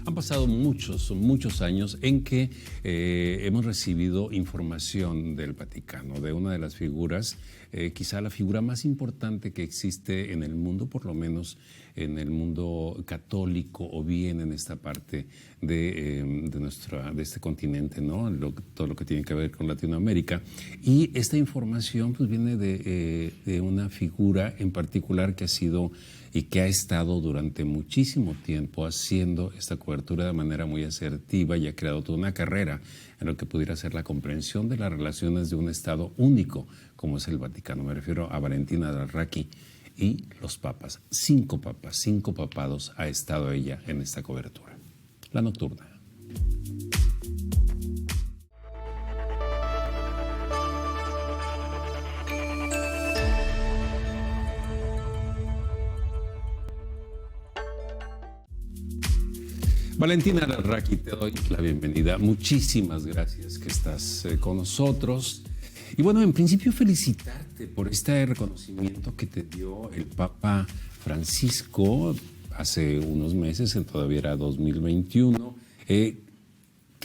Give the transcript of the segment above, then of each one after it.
Han pasado muchos años en que hemos recibido información del Vaticano, de una de las figuras, quizá la figura más importante que existe en el mundo, por lo menos en el mundo católico o bien en esta parte de este continente, ¿no? Todo lo que tiene que ver con Latinoamérica. Y esta información pues viene de una figura en particular que ha sido y que ha estado durante muchísimo tiempo haciendo esta cobertura de manera muy asertiva y ha creado toda una carrera en lo que pudiera ser la comprensión de las relaciones de un Estado único como es el Vaticano. Me refiero a Valentina Larraqui y los papas. 5 papados ha estado ella en esta cobertura. La nocturna. Valentina Larraqui, te doy la bienvenida. Muchísimas gracias que estás con nosotros. Y bueno, en principio felicitarte por este reconocimiento que te dio el Papa Francisco hace unos meses, todavía era 2021. ¿Qué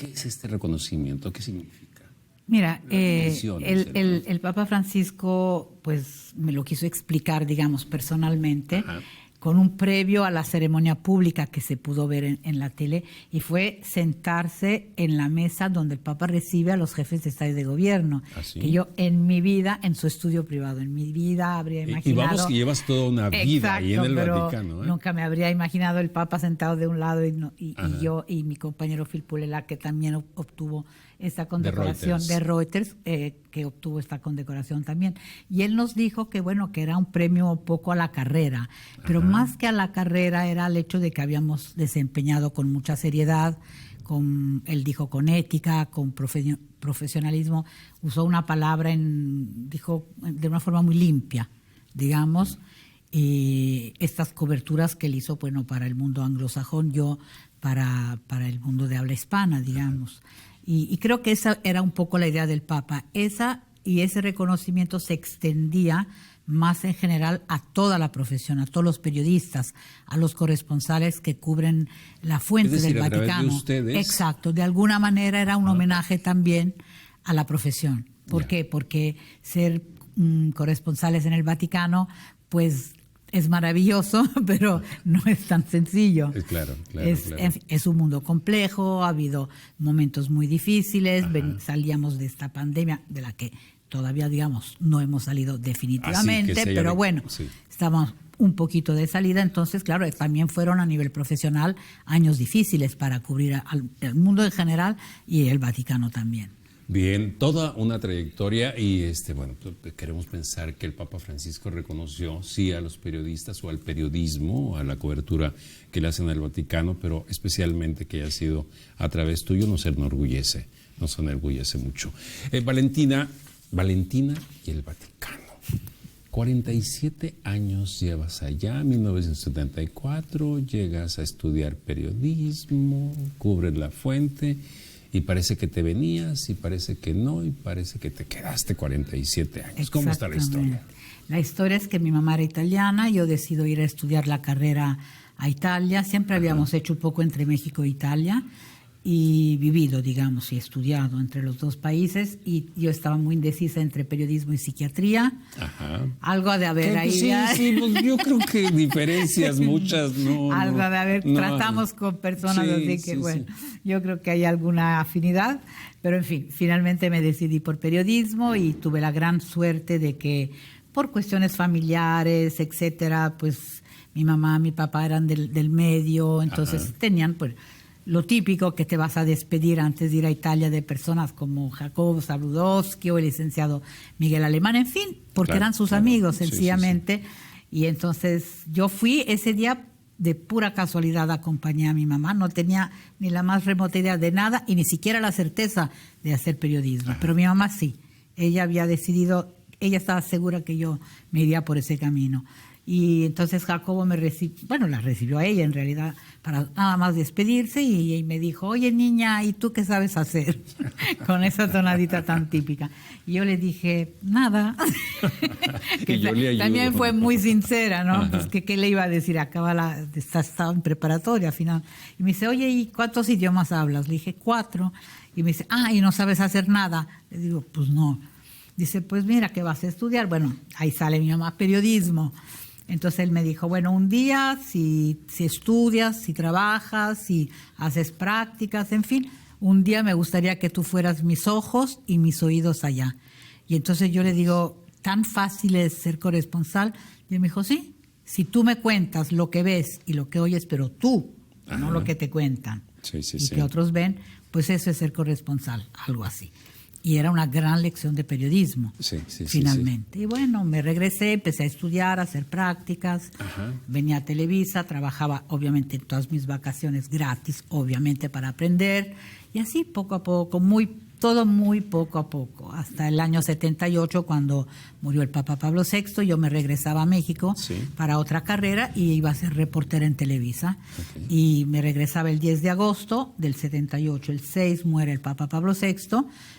es este reconocimiento? ¿Qué significa? Mira, el Papa Francisco pues me lo quiso explicar, digamos, personalmente. Ajá. Con un previo a la ceremonia pública que se pudo ver en la tele, y fue sentarse en la mesa donde el Papa recibe a los jefes de Estado y de Gobierno. ¿Así? Que yo en mi vida, en su estudio privado, en mi vida habría imaginado... Y vamos que llevas toda una vida ahí en el Vaticano. Nunca me habría imaginado el Papa sentado de un lado y yo y mi compañero Phil Pulela, que también obtuvo esta condecoración de Reuters, que obtuvo esta condecoración también. Y él nos dijo que bueno, que era un premio poco a la carrera, pero más que a la carrera era el hecho de que habíamos desempeñado con mucha seriedad, él dijo con ética, con profesionalismo, usó una palabra, dijo de una forma muy limpia, digamos, y estas coberturas que él hizo, bueno, para el mundo anglosajón, yo para el mundo de habla hispana, digamos. Y creo que esa era un poco la idea del Papa. Ese reconocimiento se extendía más en general a toda la profesión, a todos los periodistas, a los corresponsales que cubren la fuente del Vaticano. A través de ustedes. Exacto, de alguna manera era un homenaje también a la profesión. ¿Por qué? Porque ser corresponsales en el Vaticano, pues es maravilloso, pero no es tan sencillo. Claro. Es un mundo complejo, ha habido momentos muy difíciles, salíamos de esta pandemia, de la que todavía, digamos, no hemos salido definitivamente, pero bueno, estamos un poquito de salida. Entonces, claro, también fueron a nivel profesional años difíciles para cubrir al mundo en general y el Vaticano también. Bien, toda una trayectoria y bueno, queremos pensar que el Papa Francisco reconoció sí a los periodistas o al periodismo, a la cobertura que le hacen al Vaticano, pero especialmente que haya sido a través tuyo nos enorgullece mucho. Valentina y el Vaticano. 47 años llevas allá, 1974, llegas a estudiar periodismo, cubres la fuente. Y parece que te venías, y parece que no, y parece que te quedaste 47 años. ¿Cómo está la historia? La historia es que mi mamá era italiana, yo decido ir a estudiar la carrera a Italia. Siempre habíamos hecho un poco entre México e Italia y vivido, digamos, y estudiado entre los dos países. Y yo estaba muy indecisa entre periodismo y psiquiatría. Algo de haber ahí. Sí, pues yo creo que diferencias muchas, ¿no? Algo de haber, tratamos con personas así que, bueno, yo creo que hay alguna afinidad. Pero, en fin, finalmente me decidí por periodismo y tuve la gran suerte de que, por cuestiones familiares, etcétera, pues mi mamá, mi papá eran del medio, entonces tenían, pues, lo típico que te vas a despedir antes de ir a Italia de personas como Jacobo Zabludowski o el licenciado Miguel Alemán, en fin, porque eran sus amigos, sencillamente. Y entonces yo fui ese día de pura casualidad, acompañé a mi mamá, no tenía ni la más remota idea de nada y ni siquiera la certeza de hacer periodismo, pero mi mamá sí, ella había decidido, ella estaba segura que yo me iría por ese camino. Y entonces Jacobo la recibió a ella en realidad, para nada más despedirse y me dijo, oye niña, ¿y tú qué sabes hacer? Con esa tonadita tan típica. Y yo le dije, nada. Que yo le ayudo. También fue muy sincera, ¿no? Pues que qué le iba a decir, estaba en preparatoria al final. Y me dice, oye, ¿y cuántos idiomas hablas? Le dije, 4. Y me dice, ¿y no sabes hacer nada? Le digo, pues no. Dice, pues mira, ¿qué vas a estudiar? Bueno, ahí sale mi mamá, periodismo. Entonces él me dijo, bueno, un día si estudias, si trabajas, si haces prácticas, en fin, un día me gustaría que tú fueras mis ojos y mis oídos allá. Y entonces yo le digo, ¿tan fácil es ser corresponsal? Y él me dijo, sí, si tú me cuentas lo que ves y lo que oyes, pero tú, no lo que te cuentan y que otros ven, pues eso es ser corresponsal, algo así. Y era una gran lección de periodismo, finalmente. Y bueno, me regresé, empecé a estudiar, a hacer prácticas, venía a Televisa, trabajaba obviamente en todas mis vacaciones gratis, obviamente para aprender, y así poco a poco, todo muy poco a poco, hasta el año 78 cuando murió el Papa Pablo VI, yo me regresaba a México para otra carrera y iba a ser reportera en Televisa, y me regresaba el 10 de agosto del 78, el 6 muere el Papa Pablo VI,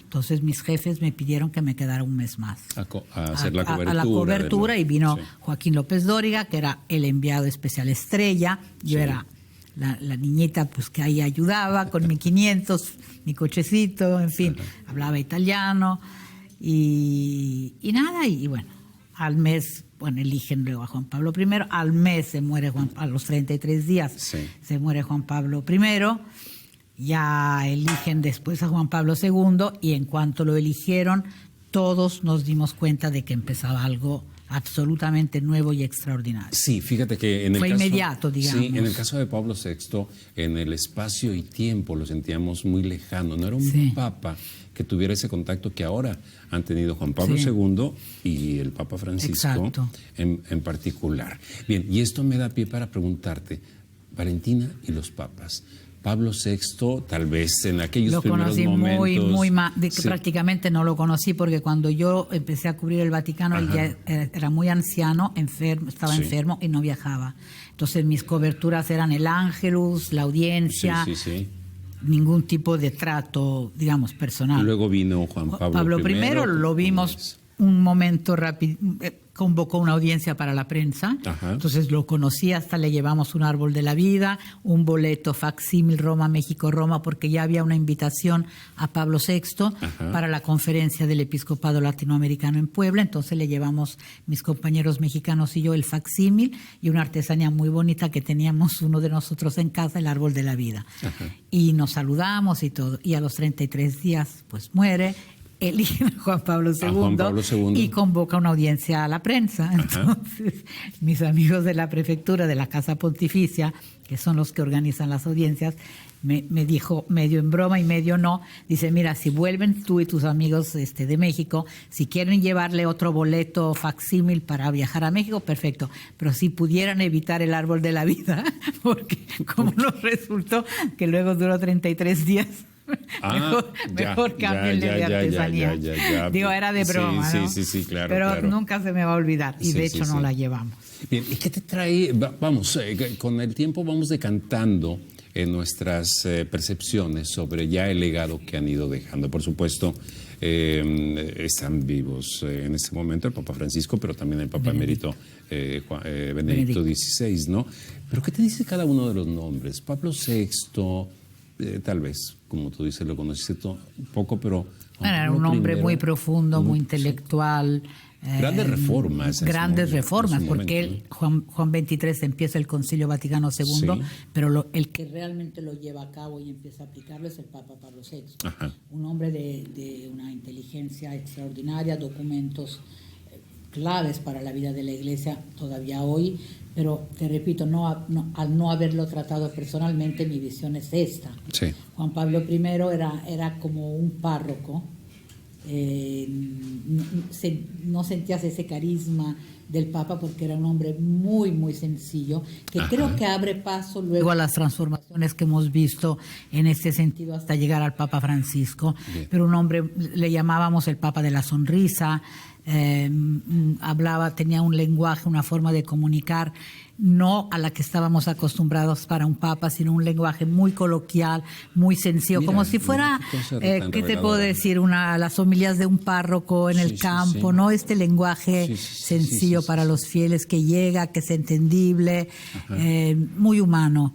entonces mis jefes me pidieron que me quedara un mes más a hacer la cobertura. A la cobertura y vino Joaquín López Dóriga, que era el enviado especial estrella, yo era la niñita pues que ahí ayudaba con mi 500, mi cochecito, en fin, hablaba italiano y nada, y bueno, al mes, bueno, eligen luego a Juan Pablo I, al mes se muere a los 33 días se muere Juan Pablo I, ya eligen después a Juan Pablo II y en cuanto lo eligieron, todos nos dimos cuenta de que empezaba algo absolutamente nuevo y extraordinario. Sí, fíjate que fue inmediato, digamos. Sí, en el caso de Pablo VI, en el espacio y tiempo lo sentíamos muy lejano. No era un papa que tuviera ese contacto que ahora han tenido Juan Pablo II y el Papa Francisco en particular. Bien, y esto me da pie para preguntarte, Valentina y los papas. Pablo VI, tal vez en aquellos primeros momentos... Muy prácticamente no lo conocí porque cuando yo empecé a cubrir el Vaticano él ya era muy anciano, estaba enfermo y no viajaba. Entonces mis coberturas eran el Ángelus, la audiencia, ningún tipo de trato, digamos, personal. Luego vino Juan Pablo I. Lo vimos un momento rápido, convocó una audiencia para la prensa, entonces lo conocí, hasta le llevamos un árbol de la vida, un boleto facsímil Roma, México, Roma, porque ya había una invitación a Pablo VI para la conferencia del episcopado latinoamericano en Puebla, entonces le llevamos mis compañeros mexicanos y yo el facsímil y una artesanía muy bonita que teníamos uno de nosotros en casa, el árbol de la vida. Y nos saludamos y todo, y a los 33 días pues muere. Eligen a Juan Pablo II y convoca una audiencia a la prensa. Entonces, mis amigos de la prefectura, de la Casa Pontificia, que son los que organizan las audiencias, me dijo, medio en broma y medio no, dice, mira, si vuelven tú y tus amigos de México, si quieren llevarle otro boleto facsímil para viajar a México, perfecto, pero si pudieran evitar el árbol de la vida, porque como nos resultó que luego duró 33 días, mejor cámbienle de artesanía. Digo, era de broma, ¿no? Sí, claro. Pero nunca se me va a olvidar y de hecho no la llevamos. Bien, ¿y qué te trae? Vamos, con el tiempo vamos decantando en nuestras percepciones sobre ya el legado que han ido dejando. Por supuesto, están vivos en este momento el Papa Francisco, pero también el Papa Emérito Benedicto XVI, ¿no? Pero ¿qué te dice cada uno de los nombres? Pablo VI... tal vez, como tú dices, lo conociste un poco, pero... Era un hombre muy profundo, muy intelectual. Grandes reformas. Porque Juan XXIII empieza el Concilio Vaticano II, pero el que realmente lo lleva a cabo y empieza a aplicarlo es el Papa Pablo VI. Un hombre de una inteligencia extraordinaria, documentos claves para la vida de la Iglesia todavía hoy, pero te repito, al no haberlo tratado personalmente, mi visión es esta. Juan Pablo I era como un párroco, no sentías ese carisma del Papa porque era un hombre muy, muy sencillo, que creo que abre paso luego a las transformaciones que hemos visto en este sentido hasta llegar al Papa Francisco. Pero un hombre, le llamábamos el Papa de la sonrisa, tenía un lenguaje, una forma de comunicar, no a la que estábamos acostumbrados para un papa, sino un lenguaje muy coloquial, muy sencillo, como si fuera, ¿qué te puedo decir? Las homilías de un párroco en el campo, ¿no? Este lenguaje sencillo para los fieles que llega, que es entendible, muy humano.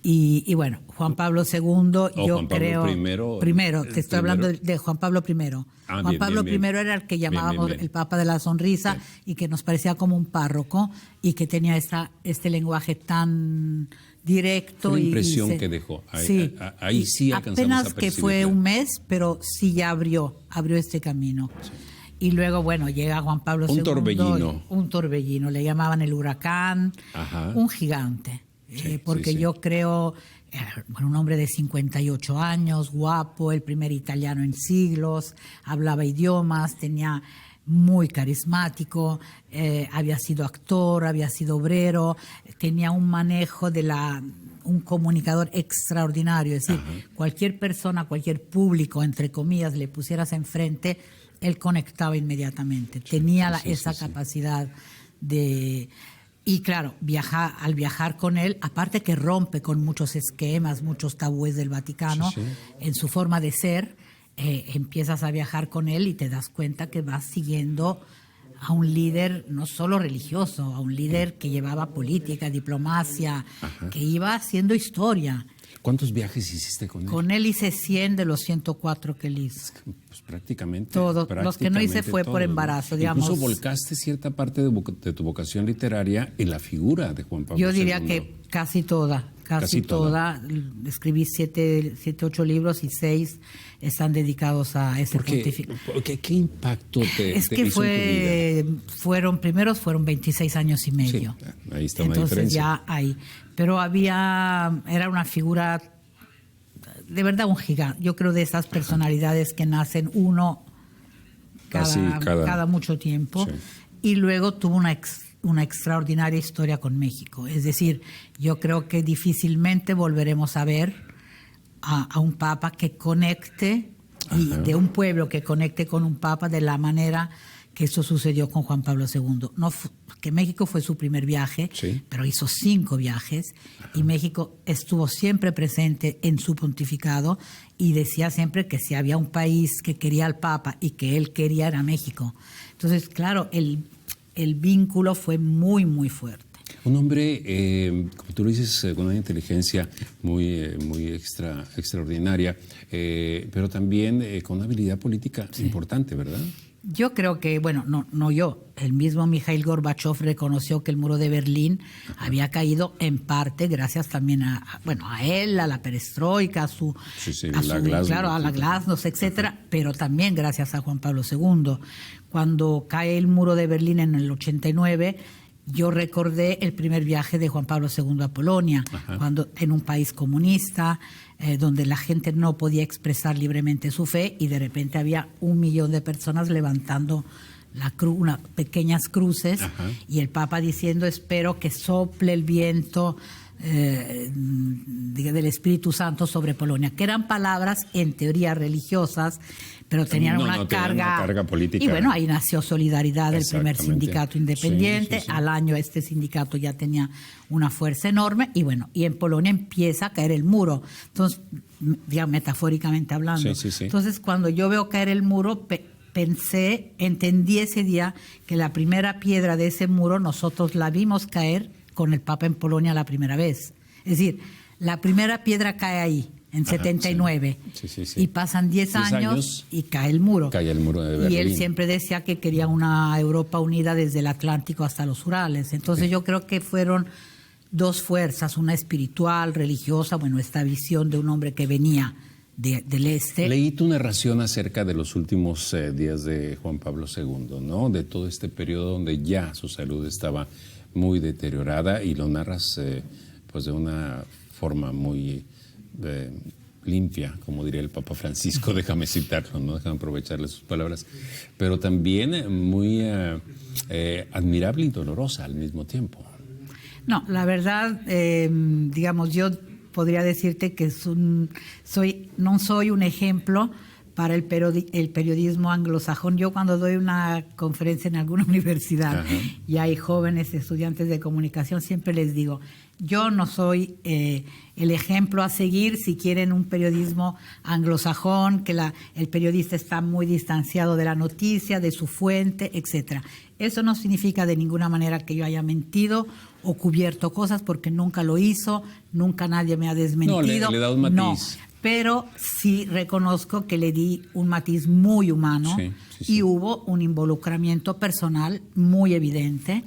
Y bueno, Juan Pablo II, Juan Pablo primero, te estoy hablando de Juan Pablo I. Juan Pablo I era el que llamábamos el Papa de la Sonrisa y que nos parecía como un párroco y que tenía este lenguaje tan directo. Fue la impresión que dejó. Ahí sí alcanzamos apenas que fue un mes, pero sí ya abrió este camino. Sí. Y luego, bueno, llega Juan Pablo II. Un torbellino. Le llamaban el huracán, un gigante. Porque yo creo, un hombre de 58 años, guapo, el primer italiano en siglos, hablaba idiomas, tenía muy carismático, había sido actor, había sido obrero, tenía un manejo un comunicador extraordinario. Es decir, cualquier persona, cualquier público, entre comillas, le pusieras enfrente, él conectaba inmediatamente. Tenía esa capacidad de... Y claro, al viajar con él, aparte que rompe con muchos esquemas, muchos tabúes del Vaticano, en su forma de ser, empiezas a viajar con él y te das cuenta que vas siguiendo a un líder no solo religioso, a un líder que llevaba política, diplomacia, que iba haciendo historia. ¿Cuántos viajes hiciste con él? Con él hice 100 de los 104 que él hizo. Pues prácticamente. Todos. Los que no hice fue por embarazo, digamos. Incluso volcaste cierta parte de tu vocación literaria en la figura de Juan Pablo II. Yo diría que casi toda. Escribí 7, 8 libros y 6 están dedicados a ese pontificado. ¿Qué impacto te hizo en tu vida? Fueron 26 años y medio. Sí, ahí está una diferencia. Ya hay. Pero era una figura, de verdad un gigante. Yo creo de esas personalidades que nacen uno cada mucho tiempo. Sí. Y luego tuvo una extraordinaria historia con México. Es decir, yo creo que difícilmente volveremos a ver a un papa que conecte, y de un pueblo que conecte con un papa de la manera que eso sucedió con Juan Pablo II. Que México fue su primer viaje, pero hizo 5 viajes, y México estuvo siempre presente en su pontificado y decía siempre que si había un país que quería al papa y que él quería era México. Entonces, claro, el vínculo fue muy, muy fuerte. Un hombre, como tú lo dices, con una inteligencia muy extraordinaria, pero también con una habilidad política importante, ¿verdad? Yo creo que, no yo, el mismo Mikhail Gorbachev reconoció que el muro de Berlín había caído en parte gracias también a él, a la perestroika, a la glasnost, etcétera, pero también gracias a Juan Pablo II. Cuando cae el muro de Berlín en el 89, yo recordé el primer viaje de Juan Pablo II a Polonia, cuando en un país comunista, donde la gente no podía expresar libremente su fe, y de repente había 1 millón de personas levantando unas pequeñas cruces, y el Papa diciendo: espero que sople el viento del Espíritu Santo sobre Polonia, que eran palabras en teoría religiosas, pero tenían una carga política. Y bueno, ahí nació Solidaridad, el primer sindicato independiente. Al año este sindicato ya tenía una fuerza enorme, y bueno, y en Polonia empieza a caer el muro. Entonces, ya metafóricamente hablando. Entonces, cuando yo veo caer el muro, entendí ese día que la primera piedra de ese muro nosotros la vimos caer con el Papa en Polonia la primera vez. Es decir, la primera piedra cae ahí, en 79. Y pasan 10 años y cae el muro. Cae el muro de Berlín. Y él siempre decía que quería una Europa unida desde el Atlántico hasta los Urales. Entonces yo creo que fueron 2 fuerzas, una espiritual, religiosa, esta visión de un hombre que venía del este. Leí tu narración acerca de los últimos días de Juan Pablo II, ¿no? De todo este periodo donde ya su salud estaba muy deteriorada, y lo narras de una forma muy limpia, como diría el Papa Francisco. Déjame citarlo, no déjame aprovecharle sus palabras, pero también muy admirable y dolorosa al mismo tiempo. No, la verdad, yo podría decirte que no soy un ejemplo, para el periodismo anglosajón. Yo cuando doy una conferencia en alguna universidad y hay jóvenes estudiantes de comunicación, siempre les digo, yo no soy el ejemplo a seguir si quieren un periodismo anglosajón, que el periodista está muy distanciado de la noticia, de su fuente, etcétera. Eso no significa de ninguna manera que yo haya mentido o cubierto cosas, porque nunca lo hizo, nunca nadie me ha desmentido. No, le da un matiz. No, pero sí reconozco que le di un matiz muy humano y hubo un involucramiento personal muy evidente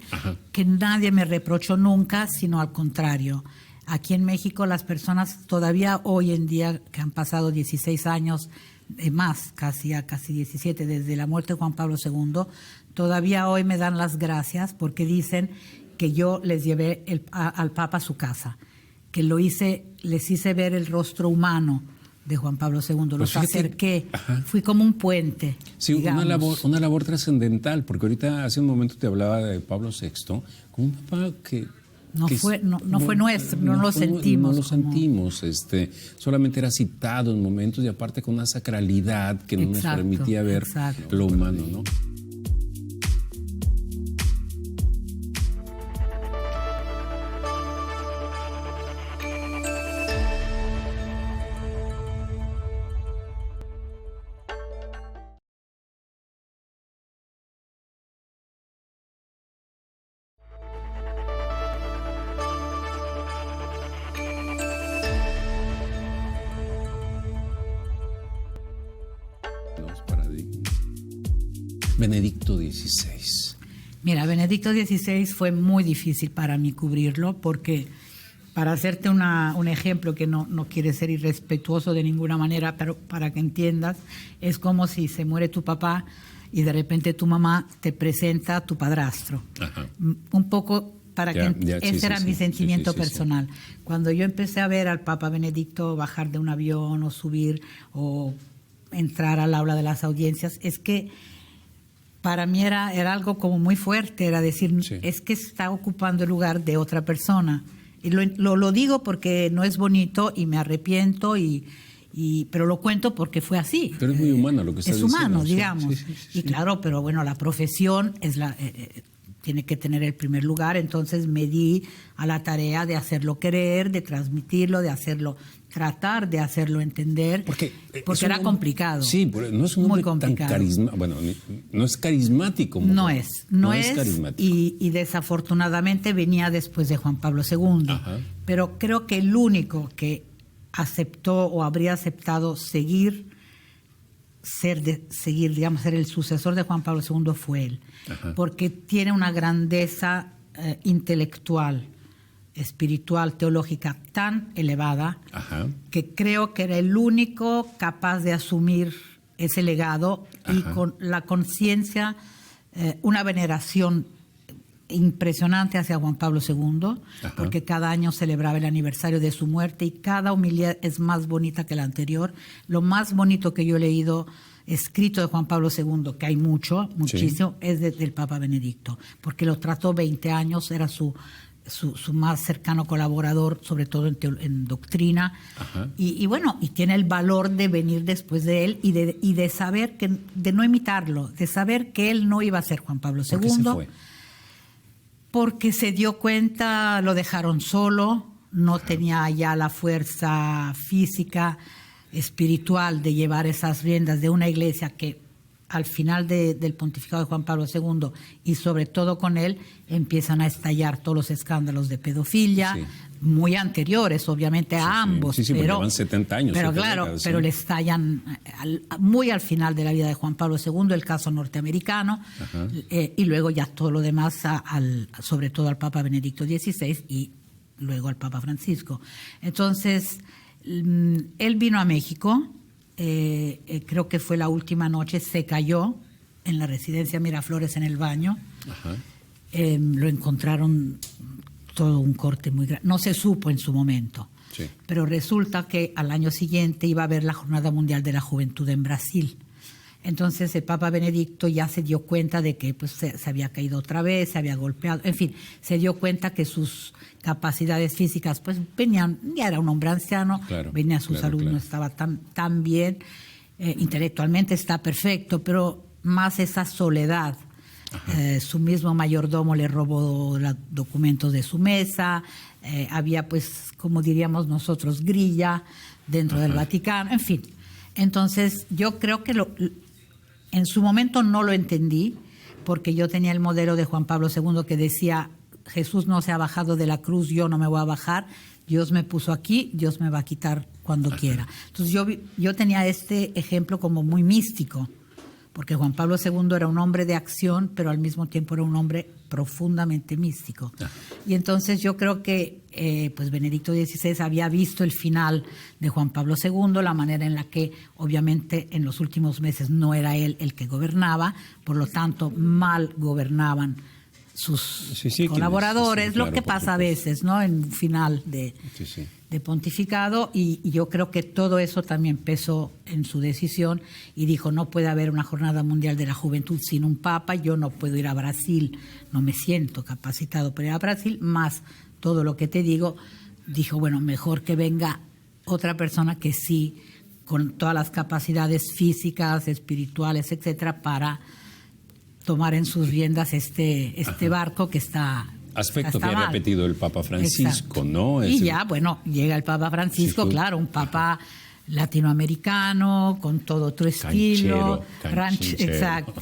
que nadie me reprochó nunca, sino al contrario. Aquí en México las personas todavía hoy en día, que han pasado 16 años, más, casi 17, desde la muerte de Juan Pablo II, todavía hoy me dan las gracias porque dicen que yo les llevé al Papa a su casa, que les hice ver el rostro humano de Juan Pablo II, los acerqué, fui como un puente. Sí, digamos. una labor trascendental, porque ahorita hace un momento te hablaba de Pablo VI, como un papá que... No fue nuestro, no lo sentimos. No lo sentimos, solamente era citado en momentos y aparte con una sacralidad que no nos permitía ver lo humano, ¿no? Benedicto XVI. Mira, Benedicto XVI fue muy difícil para mí cubrirlo porque, para hacerte un ejemplo que no quiere ser irrespetuoso de ninguna manera, pero para que entiendas, es como si se muere tu papá y de repente tu mamá te presenta a tu padrastro. Un poco para ese era mi sentimiento personal. Cuando yo empecé a ver al Papa Benedicto bajar de un avión o subir o entrar al aula de las audiencias, es que para mí era algo como muy fuerte, era decir, es que está ocupando el lugar de otra persona. Y lo digo porque no es bonito y me arrepiento, pero lo cuento porque fue así. Pero es muy humano lo que estás diciendo. Es humano, digamos. Y claro, pero bueno, la profesión es tiene que tener el primer lugar, entonces me di a la tarea de hacerlo querer, de transmitirlo, de hacerlo tratar de hacerlo entender, porque era complicado. Sí, no es un hombre tan carismático. Bueno, no es carismático. No es carismático. Y desafortunadamente venía después de Juan Pablo II. Pero creo que el único que aceptó o habría aceptado ser el sucesor de Juan Pablo II fue él. Porque tiene una grandeza intelectual, espiritual, teológica tan elevada que creo que era el único capaz de asumir ese legado y con la conciencia, una veneración impresionante hacia Juan Pablo II, porque cada año celebraba el aniversario de su muerte y cada homilía es más bonita que la anterior. Lo más bonito que yo he leído escrito de Juan Pablo II, que hay muchísimo, es del Papa Benedicto, porque lo trató 20 años, era su más cercano colaborador, sobre todo en doctrina, y bueno, y tiene el valor de venir después de él y de saber de no imitarlo, de saber que él no iba a ser Juan Pablo II. ¿Por qué se fue? Porque se dio cuenta, lo dejaron solo, no tenía ya la fuerza física, espiritual de llevar esas riendas de una iglesia que al final del pontificado de Juan Pablo II y sobre todo con él empiezan a estallar todos los escándalos de pedofilia, muy anteriores obviamente a ambos, pero llevan 70 años. Pero claro, décadas, pero le estallan muy al final de la vida de Juan Pablo II, el caso norteamericano, y luego ya todo lo demás, sobre todo al Papa Benedicto XVI y luego al Papa Francisco. Entonces, él vino a México. Creo que fue la última noche, se cayó en la residencia Miraflores en el baño. Lo encontraron todo un corte muy grande. No se supo en su momento, pero resulta que al año siguiente iba a haber la Jornada Mundial de la Juventud en Brasil. Entonces el Papa Benedicto ya se dio cuenta de que pues, se había caído otra vez, se había golpeado, en fin, se dio cuenta que sus capacidades físicas pues venían, ya era un hombre anciano, su salud no estaba tan bien, intelectualmente está perfecto, pero más esa soledad. Su mismo mayordomo le robó los documentos de su mesa, había pues, como diríamos nosotros, grilla dentro del Vaticano, en fin. Entonces yo creo que en su momento no lo entendí, porque yo tenía el modelo de Juan Pablo II que decía: Jesús no se ha bajado de la cruz, yo no me voy a bajar, Dios me puso aquí, Dios me va a quitar cuando quiera. Entonces yo tenía este ejemplo como muy místico, porque Juan Pablo II era un hombre de acción, pero al mismo tiempo era un hombre profundamente místico. Y entonces yo creo que pues Benedicto XVI había visto el final de Juan Pablo II, la manera en la que obviamente en los últimos meses no era él el que gobernaba, por lo tanto mal gobernaban sus colaboradores, lo que pasa a veces, ¿no? En un final de pontificado, y yo creo que todo eso también pesó en su decisión, y dijo: no puede haber una jornada mundial de la juventud sin un papa, yo no puedo ir a Brasil, no me siento capacitado para ir a Brasil, más todo lo que te digo. Dijo: bueno, mejor que venga otra persona que sí, con todas las capacidades físicas, espirituales, etcétera, para tomar en sus riendas este barco que está... Aspecto que ha repetido el Papa Francisco, ¿no? Y ya, bueno, llega el Papa Francisco, claro, un Papa latinoamericano, con todo otro estilo. Exacto.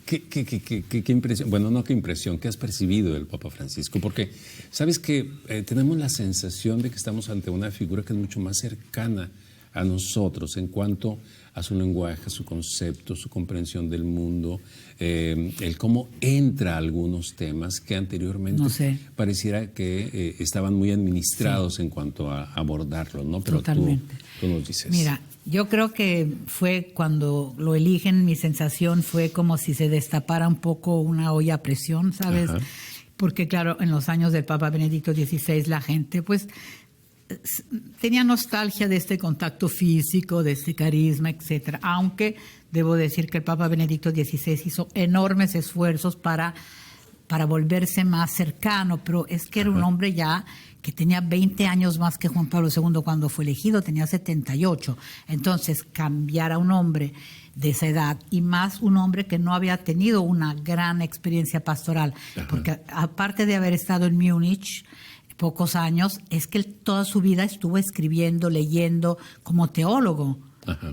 ¿Qué impresión? Bueno, no qué impresión, ¿qué has percibido del Papa Francisco? Porque, ¿sabes que tenemos la sensación de que estamos ante una figura que es mucho más cercana a nosotros en cuanto a su lenguaje, su concepto, su comprensión del mundo, el cómo entra a algunos temas que anteriormente pareciera que estaban muy administrados en cuanto a abordarlo, ¿no? Pero totalmente. Tú nos dices. Mira, yo creo que fue cuando lo eligen, mi sensación fue como si se destapara un poco una olla a presión, ¿sabes? Porque claro, en los años del Papa Benedicto XVI la gente pues tenía nostalgia de este contacto físico, de este carisma, etcétera. Aunque debo decir que el Papa Benedicto XVI hizo enormes esfuerzos para volverse más cercano, pero es que era un hombre ya que tenía 20 años más que Juan Pablo II cuando fue elegido, tenía 78. Entonces, cambiar a un hombre de esa edad, y más un hombre que no había tenido una gran experiencia pastoral, porque aparte de haber estado en Múnich pocos años, es que él toda su vida estuvo escribiendo, leyendo como teólogo.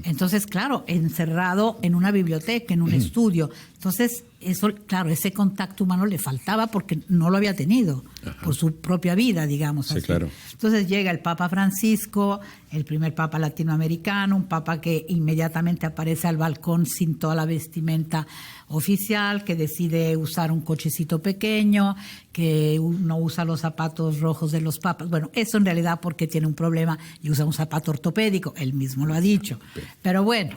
Entonces, claro, encerrado en una biblioteca, en un estudio. Entonces, eso, claro, ese contacto humano le faltaba porque no lo había tenido por su propia vida, digamos así. Claro. Entonces llega el Papa Francisco, el primer Papa latinoamericano, un Papa que inmediatamente aparece al balcón sin toda la vestimenta oficial, que decide usar un cochecito pequeño, que no usa los zapatos rojos de los papas. Bueno, eso en realidad porque tiene un problema y usa un zapato ortopédico, él mismo lo ha dicho. Pero bueno,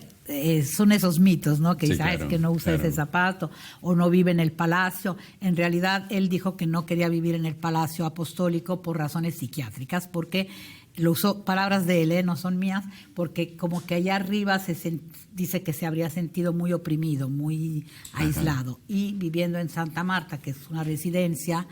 son esos mitos, ¿no? Que sabes que no usa ese zapato o no vive en el palacio. En realidad, él dijo que no quería vivir en el palacio apostólico por razones psiquiátricas, porque lo usó, palabras de él, no son mías, porque como que allá arriba dice que se habría sentido muy oprimido, muy aislado. Y viviendo en Santa Marta, que es una residencia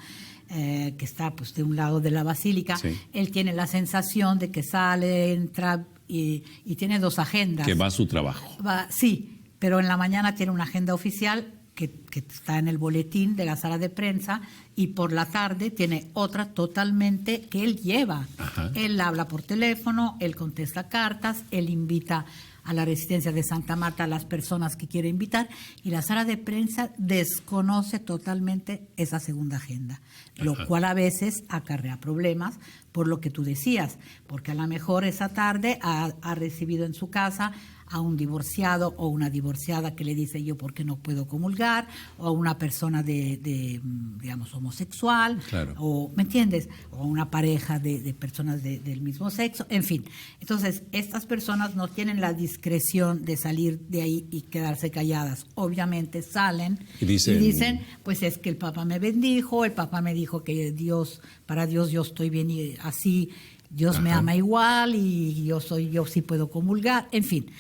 que está pues de un lado de la basílica, él tiene la sensación de que sale, entra y tiene dos agendas. Que va a su trabajo. Sí, pero en la mañana tiene una agenda oficial que está en el boletín de la sala de prensa, y por la tarde tiene otra totalmente que él lleva. Él habla por teléfono, él contesta cartas, él invita a la residencia de Santa Marta a las personas que quiere invitar, y la sala de prensa desconoce totalmente esa segunda agenda, lo cual a veces acarrea problemas por lo que tú decías, porque a lo mejor esa tarde ha recibido en su casa a un divorciado o una divorciada que le dice: yo por qué no puedo comulgar, o a una persona digamos, homosexual, o, ¿me entiendes?, o una pareja de personas del mismo sexo, en fin. Entonces, estas personas no tienen la discreción de salir de ahí y quedarse calladas. Obviamente salen y dicen, pues es que el Papa me bendijo, el Papa me dijo que para Dios yo estoy bien y así, Dios me ama igual, y yo sí puedo comulgar, en fin.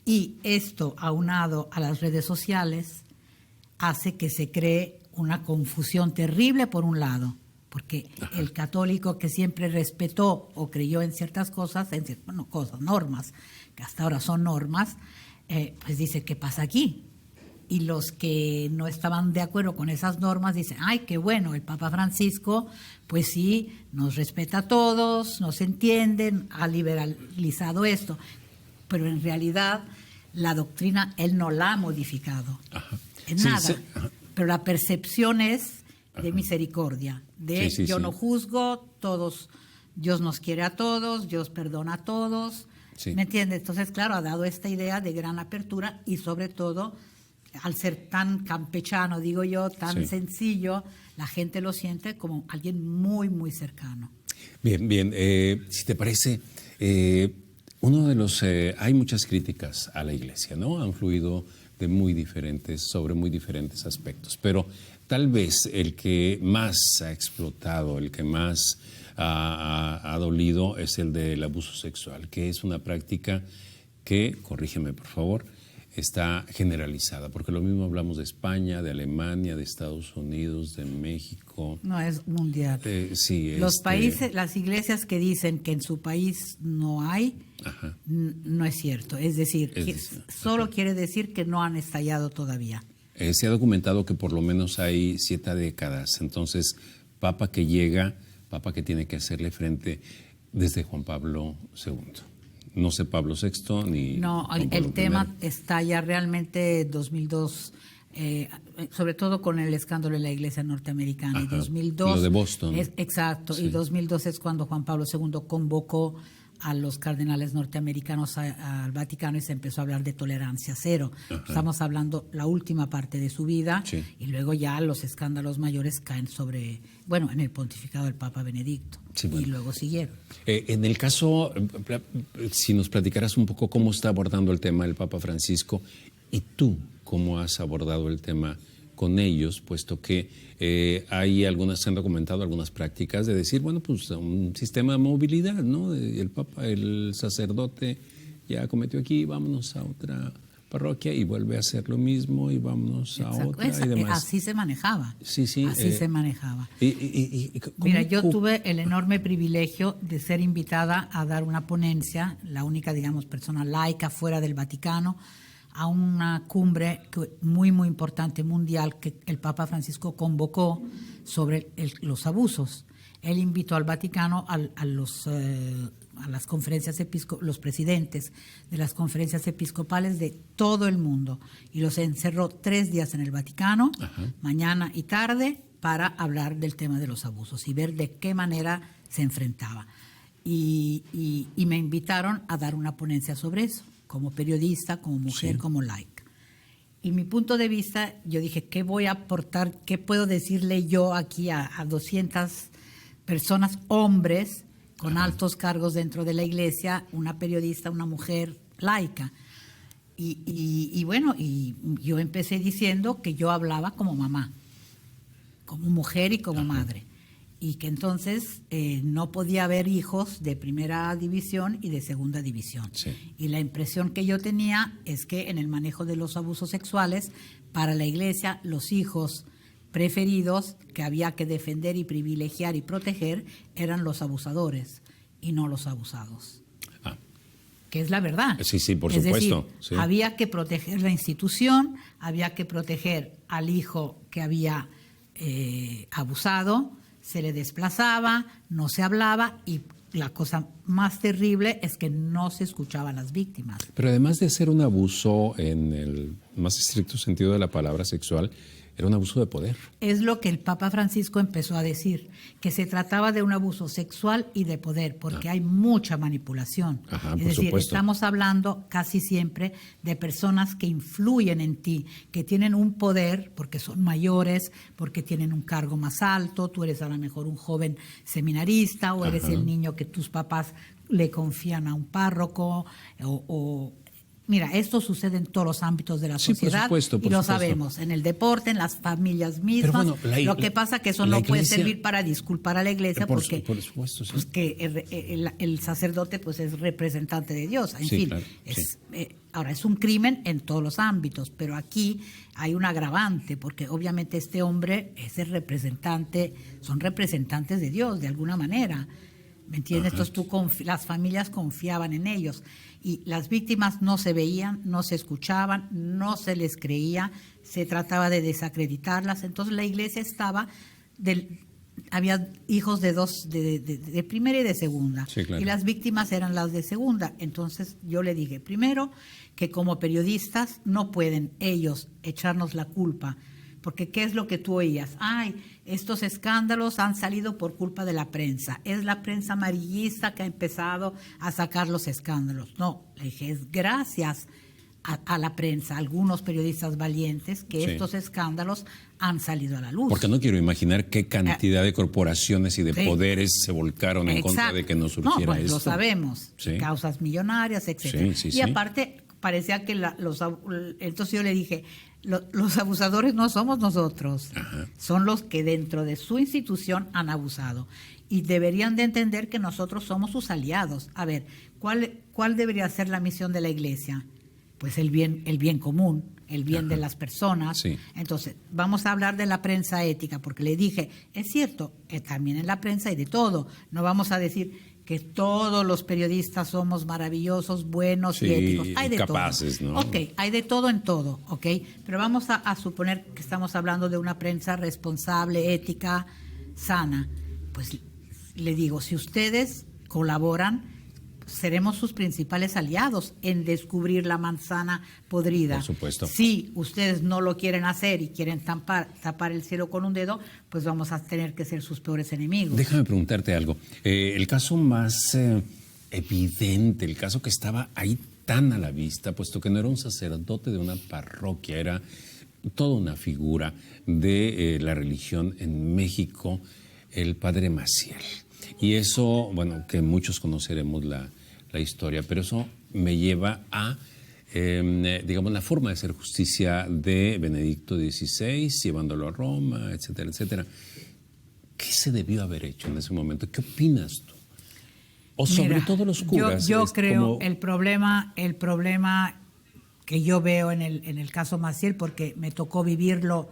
Y esto, aunado a las redes sociales, hace que se cree una confusión terrible por un lado, porque el católico que siempre respetó o creyó en ciertas cosas, normas, que hasta ahora son normas, pues dice, ¿qué pasa aquí? Y los que no estaban de acuerdo con esas normas dicen, ay, qué bueno, el Papa Francisco, pues sí, nos respeta a todos, nos entienden, ha liberalizado esto. Pero en realidad la doctrina él no la ha modificado. Ajá. En nada. Sí. Pero la percepción es de misericordia, de yo no juzgo, todos, Dios nos quiere a todos, Dios perdona a todos. Sí. ¿Me entiendes? Entonces, claro, ha dado esta idea de gran apertura y sobre todo, al ser tan campechano, digo yo, tan sencillo, la gente lo siente como alguien muy, muy cercano. Bien, si te parece, hay muchas críticas a la Iglesia, ¿no? Han fluido sobre muy diferentes aspectos, pero tal vez el que más ha explotado, el que más ha dolido es el del abuso sexual, que es una práctica que, corrígeme por favor, está generalizada, porque lo mismo hablamos de España, de Alemania, de Estados Unidos, de México. No, es mundial. Sí, los países, las iglesias que dicen que en su país no hay, no es cierto. Es decir, solo quiere decir que no han estallado todavía. Se ha documentado que por lo menos hay 7 décadas. Entonces, Papa que llega, Papa que tiene que hacerle frente desde Juan Pablo II. No sé Pablo VI ni... No, el tema está ya realmente 2002, sobre todo con el escándalo de la Iglesia norteamericana. Y 2002, lo de Boston. Exacto, sí. Y 2002 es cuando Juan Pablo II convocó a los cardenales norteamericanos al Vaticano y se empezó a hablar de tolerancia cero. Estamos hablando la última parte de su vida y luego ya los escándalos mayores caen en el pontificado del Papa Benedicto. Sí, bueno. Y luego siguieron. En el caso, si nos platicaras un poco cómo está abordando el tema el Papa Francisco y tú cómo has abordado el tema con ellos, puesto que se han documentado algunas prácticas de decir, bueno, pues un sistema de movilidad, ¿no? El Papa, el sacerdote ya cometió aquí, vámonos a otra parroquia y vuelve a hacer lo mismo y vámonos a otra y demás. Así se manejaba. Sí. Así se manejaba. Mira, yo tuve el enorme privilegio de ser invitada a dar una ponencia, la única, persona laica fuera del Vaticano, a una cumbre muy, muy importante mundial que el Papa Francisco convocó sobre los abusos. Él invitó al Vaticano a las conferencias los presidentes de las conferencias episcopales de todo el mundo y los encerró 3 días en el Vaticano, mañana y tarde, para hablar del tema de los abusos y ver de qué manera se enfrentaba. Y me invitaron a dar una ponencia sobre eso, como periodista, como mujer, como laica. Y mi punto de vista, yo dije, ¿qué voy a aportar? ¿Qué puedo decirle yo aquí a 200 personas, hombres, con altos cargos dentro de la Iglesia, una periodista, una mujer laica? Y yo empecé diciendo que yo hablaba como mamá, como mujer y como madre. Y que entonces no podía haber hijos de primera división y de segunda división. Sí. Y la impresión que yo tenía es que en el manejo de los abusos sexuales, para la Iglesia, los hijos preferidos que había que defender y privilegiar y proteger eran los abusadores y no los abusados. Que es la verdad. Sí, por supuesto. Decir, había que proteger la institución, había que proteger al hijo que había abusado, se le desplazaba, no se hablaba y la cosa más terrible es que no se escuchaban las víctimas. Pero además de ser un abuso en el más estricto sentido de la palabra sexual, era un abuso de poder. Es lo que el Papa Francisco empezó a decir, que se trataba de un abuso sexual y de poder, porque hay mucha manipulación. Es decir, supuesto. Estamos hablando casi siempre de personas que influyen en ti, que tienen un poder porque son mayores, porque tienen un cargo más alto, tú eres a lo mejor un joven seminarista o eres el niño que tus papás le confían a un párroco Mira, esto sucede en todos los ámbitos de la sociedad, por supuesto, y lo sabemos, en el deporte, en las familias mismas. Bueno, lo que pasa es que eso no puede servir para disculpar a la iglesia, porque por supuesto, sí. Pues que el sacerdote pues es representante de Dios. En fin, claro, ahora es un crimen en todos los ámbitos, pero aquí hay un agravante, porque obviamente este hombre es el representante, son representantes de Dios de alguna manera. ¿Me entiendes? Ajá. Entonces las familias confiaban en ellos y las víctimas no se veían, no se escuchaban, no se les creía, se trataba de desacreditarlas. Entonces la iglesia había hijos de primera y de segunda, sí, claro, y las víctimas eran las de segunda. Entonces yo le dije, primero, que como periodistas no pueden ellos echarnos la culpa, porque ¿qué es lo que tú oías? Ay, estos escándalos han salido por culpa de la prensa. Es la prensa amarillista que ha empezado a sacar los escándalos. No, le dije, es gracias a la prensa, a algunos periodistas valientes, que sí, estos escándalos han salido a la luz. Porque no quiero imaginar qué cantidad de corporaciones y de sí, poderes se volcaron en contra de que no surgiera pues, esto. Lo sabemos, sí, causas millonarias, etc. Sí, y aparte, parecía que entonces yo le dije, los abusadores no somos nosotros, ajá, son los que dentro de su institución han abusado. Y deberían de entender que nosotros somos sus aliados. A ver, ¿cuál debería ser la misión de la iglesia? Pues el bien común, el bien, ajá, de las personas. Sí. Entonces, vamos a hablar de la prensa ética, porque le dije, es cierto, también en la prensa hay de todo. No vamos a decir que todos los periodistas somos maravillosos, buenos, sí, y éticos. Hay de capaces, todo. ¿no? Ok, hay de todo en todo, ok. Pero vamos a suponer que estamos hablando de una prensa responsable, ética, sana. Pues le digo, si ustedes colaboran, seremos sus principales aliados en descubrir la manzana podrida. Por supuesto. Si ustedes no lo quieren hacer y quieren tapar el cielo con un dedo, pues vamos a tener que ser sus peores enemigos. Déjame preguntarte algo. El caso más evidente, el caso que estaba ahí tan a la vista, puesto que no era un sacerdote de una parroquia, era toda una figura de la religión en México, el padre Maciel. Y eso, bueno, que muchos conoceremos la historia, pero eso me lleva a, digamos, la forma de hacer justicia de Benedicto XVI, llevándolo a Roma, etcétera, etcétera. ¿Qué se debió haber hecho en ese momento? ¿Qué opinas tú? O sobre todo los curas. Yo creo el problema que yo veo en el caso Maciel, porque me tocó vivirlo.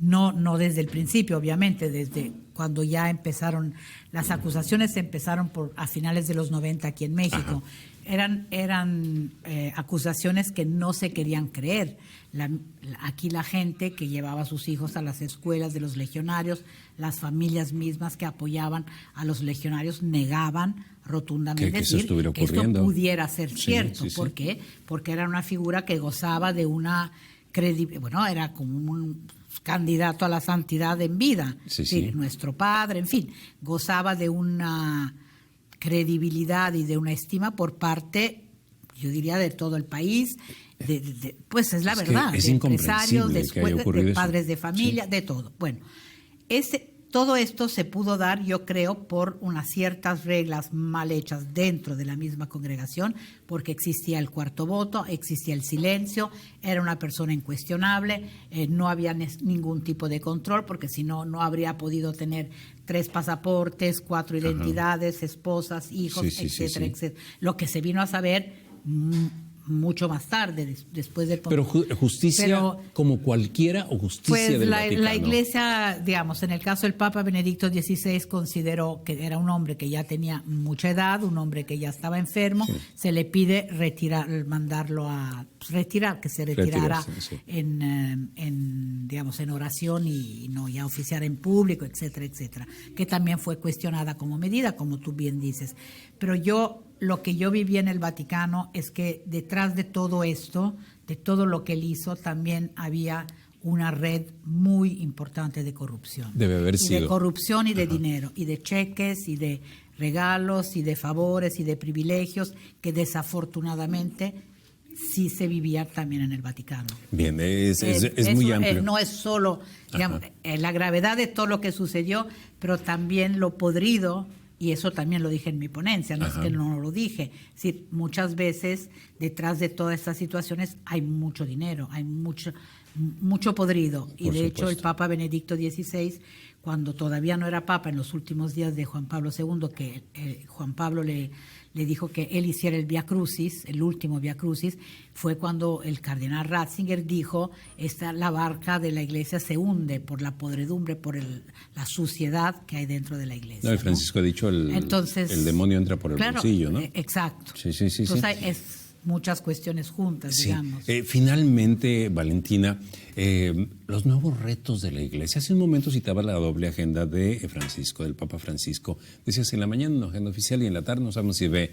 No desde el principio, obviamente, desde cuando ya empezaron, las acusaciones empezaron a finales de los 90 aquí en México. Ajá. Eran acusaciones que no se querían creer. Aquí la gente que llevaba a sus hijos a las escuelas de los legionarios, las familias mismas que apoyaban a los legionarios negaban rotundamente que esto pudiera ser cierto. Sí, sí, ¿por qué? Porque era una figura que gozaba de una credibilidad, bueno, era como un candidato a la santidad en vida, sí, sí, nuestro padre, en fin, gozaba de una credibilidad y de una estima por parte, yo diría, de todo el país, pues es la verdad, es de empresarios, de padres eso, de familia, sí, de todo. Bueno, todo esto se pudo dar, yo creo, por unas ciertas reglas mal hechas dentro de la misma congregación, porque existía el cuarto voto, existía el silencio, era una persona incuestionable, no había ningún tipo de control, porque si no, no habría podido tener 3 pasaportes, 4 identidades, ajá, esposas, hijos, sí, etcétera, sí. etcétera. Lo que se vino a saber mucho más tarde, después del... Pero justicia como cualquiera o justicia pues del Vaticano. La Iglesia, digamos, en el caso del Papa Benedicto XVI consideró que era un hombre que ya tenía mucha edad, un hombre que ya estaba enfermo, sí, se le pide mandarlo a retirar, que se retirara sí, digamos, en oración y no ya oficiar en público, etcétera, etcétera, que también fue cuestionada como medida, como tú bien dices. Pero lo que yo viví en el Vaticano es que detrás de todo esto, de todo lo que él hizo, también había una red muy importante de corrupción. Debe haber sido. De corrupción y de dinero, y de cheques, y de regalos, y de favores, y de privilegios, que desafortunadamente sí se vivía también en el Vaticano. Bien, es muy amplio. No es solo, digamos, la gravedad de todo lo que sucedió, pero también lo podrido y eso también lo dije en mi ponencia, no Ajá. es que no lo dije. Es decir, muchas veces detrás de todas estas situaciones hay mucho dinero, hay mucho podrido. Y Por de hecho el supuesto. Papa Benedicto XVI, cuando todavía no era Papa, en los últimos días de Juan Pablo II, que Juan Pablo le dijo que él hiciera el Via Crucis, el último Via Crucis, fue cuando el cardenal Ratzinger dijo, la barca de la iglesia se hunde por la podredumbre, por la suciedad que hay dentro de la iglesia. No, y Francisco ha dicho, Entonces, el demonio entra por el bolsillo, ¿no? Exacto. Sí. Entonces es muchas cuestiones juntas, Sí. digamos. Finalmente, Valentina, los nuevos retos de la Iglesia. Hace un momento citaba la doble agenda de Francisco, del Papa Francisco. Decías, en la mañana una agenda oficial y en la tarde no sabemos si ve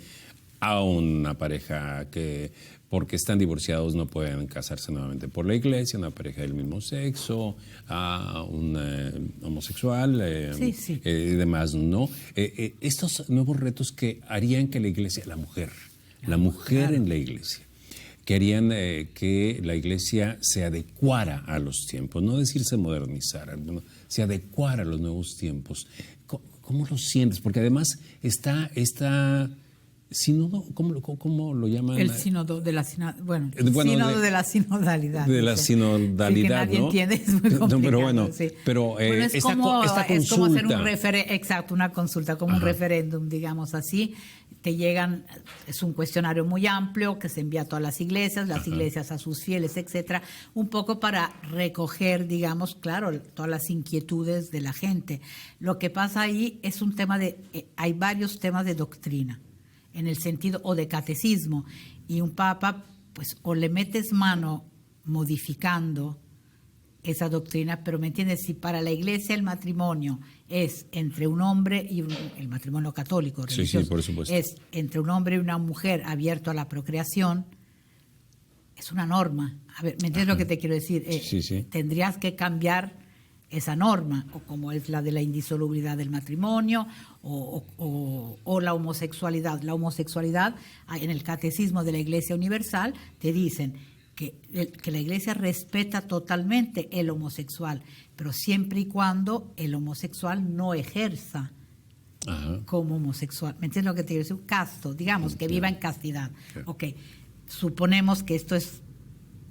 a una pareja que, porque están divorciados, no pueden casarse nuevamente por la Iglesia, una pareja del mismo sexo, a un homosexual, Sí. y demás, ¿no? Estos nuevos retos que harían que la Iglesia, la mujer claro, en la Iglesia, que harían que la Iglesia se adecuara a los tiempos, no decir se modernizara, no, se adecuara a los nuevos tiempos. ¿Cómo lo sientes? Porque además está sínodo, ¿cómo lo llaman? El sínodo de la sínodo de la sinodalidad. De la sinodalidad, sí, que nadie ¿no? entiende, es muy complicado. No, pero bueno, sí. pero es esta como hacer una consulta, como un referéndum, digamos así. Te llegan, es un cuestionario muy amplio que se envía a todas las iglesias a sus fieles, etcétera, un poco para recoger, digamos, claro, todas las inquietudes de la gente. Lo que pasa ahí es un tema hay varios temas de doctrina, en el sentido, o de catecismo, y un papa, pues, o le metes mano modificando esa doctrina, pero ¿me entiendes? Si para la Iglesia el matrimonio es entre un hombre y el matrimonio católico religioso, sí, por supuesto, es entre un hombre y una mujer abierto a la procreación, es una norma. A ver, ¿me entiendes lo que te quiero decir? Sí. Tendrías que cambiar esa norma, o como es la de la indisolubilidad del matrimonio, o la homosexualidad. La homosexualidad, en el Catecismo de la Iglesia Universal, te dicen que la Iglesia respeta totalmente el homosexual, pero siempre y cuando el homosexual no ejerza como homosexual. ¿Me entiendes lo que te quiero decir? Un casto, digamos, que viva en castidad. Ok, suponemos que esto es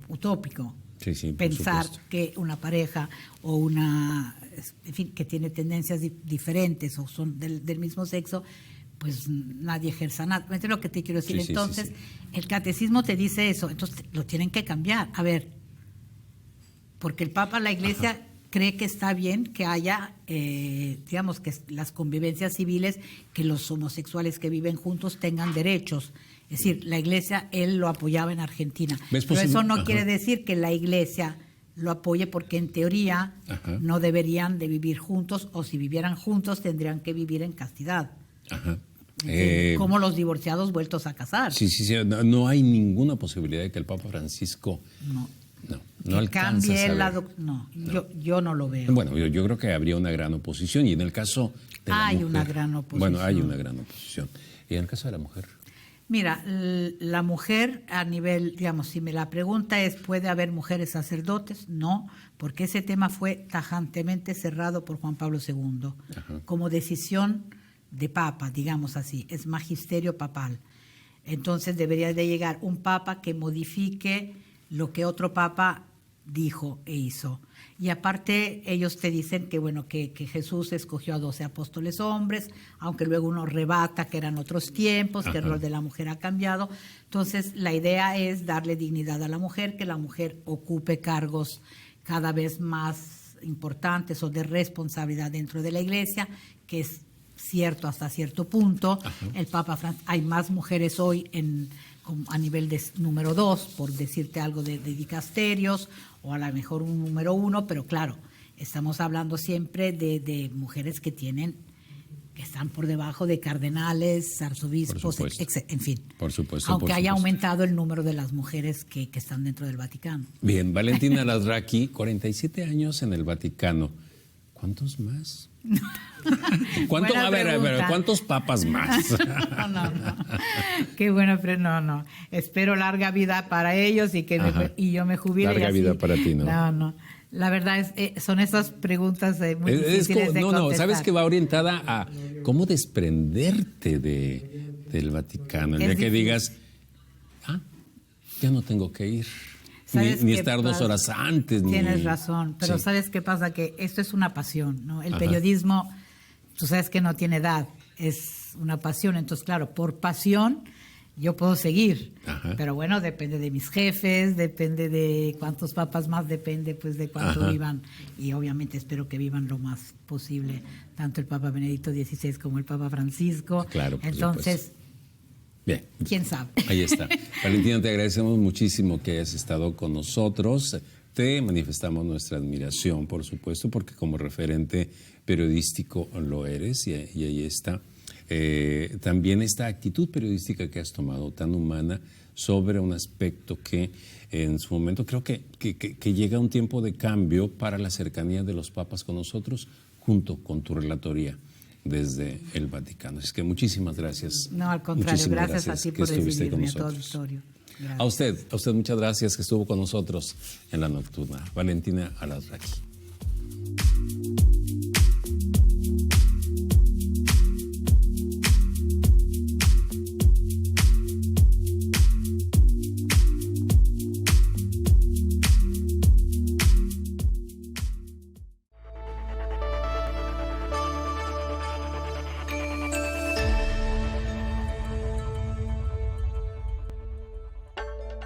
utópico. Sí, pensar que una pareja o una, en fin, que tiene tendencias diferentes o son del mismo sexo, pues nadie ejerza nada. ¿Me entiendes lo que te quiero decir? Entonces, el catecismo te dice eso, entonces lo tienen que cambiar. A ver, porque el Papa, la Iglesia, cree que está bien que haya, digamos, que las convivencias civiles, que los homosexuales que viven juntos tengan derechos. Es decir, la Iglesia, él lo apoyaba en Argentina. Pero eso no quiere decir que la Iglesia lo apoye, porque en teoría no deberían de vivir juntos, o si vivieran juntos tendrían que vivir en castidad. Como los divorciados vueltos a casar. Sí. No hay ninguna posibilidad de que el Papa Francisco no alcance a ver. Yo no lo veo. Bueno, yo creo que habría una gran oposición, y en el caso de la mujer, una gran oposición. Bueno, hay una gran oposición. ¿Y en el caso de la mujer? Mira, la mujer a nivel, digamos, si me la pregunta es, ¿puede haber mujeres sacerdotes? No, porque ese tema fue tajantemente cerrado por Juan Pablo II, como decisión de papa, digamos así, es magisterio papal. Entonces debería de llegar un papa que modifique lo que otro papa dijo e hizo. Y aparte ellos te dicen que bueno, que Jesús escogió a 12 apóstoles hombres, aunque luego uno rebata que eran otros tiempos, que el rol de la mujer ha cambiado. Entonces la idea es darle dignidad a la mujer, que la mujer ocupe cargos cada vez más importantes o de responsabilidad dentro de la Iglesia, que es cierto hasta cierto punto. El Papa hay más mujeres hoy a nivel de número 2, por decirte algo, de dicasterios, o a lo mejor un número 1, pero claro, estamos hablando siempre de mujeres que están por debajo de cardenales, arzobispos, en fin. Por supuesto. Aunque haya aumentado el número de las mujeres que están dentro del Vaticano. Bien, Valentina Lazraqui, 47 años en el Vaticano. ¿Cuántos más? A ver, ¿cuántos papas más? No. Qué bueno, pero no. Espero larga vida para ellos y que y yo me jubile. Larga vida para ti, ¿no? No. La verdad son esas preguntas muy difíciles de contestar. Sabes que va orientada a cómo desprenderte del Vaticano. El día que digas, ya no tengo que ir, ni estar 2 horas antes. Tienes razón, pero ¿sabes qué pasa? Que esto es una pasión, ¿no? El periodismo, tú sabes que no tiene edad, es una pasión. Entonces, claro, por pasión yo puedo seguir, pero bueno, depende de mis jefes, depende de cuántos papas más, depende pues de cuánto vivan, y obviamente espero que vivan lo más posible, tanto el Papa Benedicto XVI como el Papa Francisco. Claro, entonces, bien, quién sabe. Ahí está. Valentina, te agradecemos muchísimo que hayas estado con nosotros. Te manifestamos nuestra admiración, por supuesto, porque como referente periodístico lo eres, y ahí está. También esta actitud periodística que has tomado, tan humana, sobre un aspecto que en su momento creo que llega un tiempo de cambio para la cercanía de los papas con nosotros, junto con tu relatoría desde el Vaticano. Así que muchísimas gracias. No, al contrario, gracias a ti por recibirme, a todo el auditorio. A usted muchas gracias que estuvo con nosotros en La Nocturna. Valentina Alarraqui.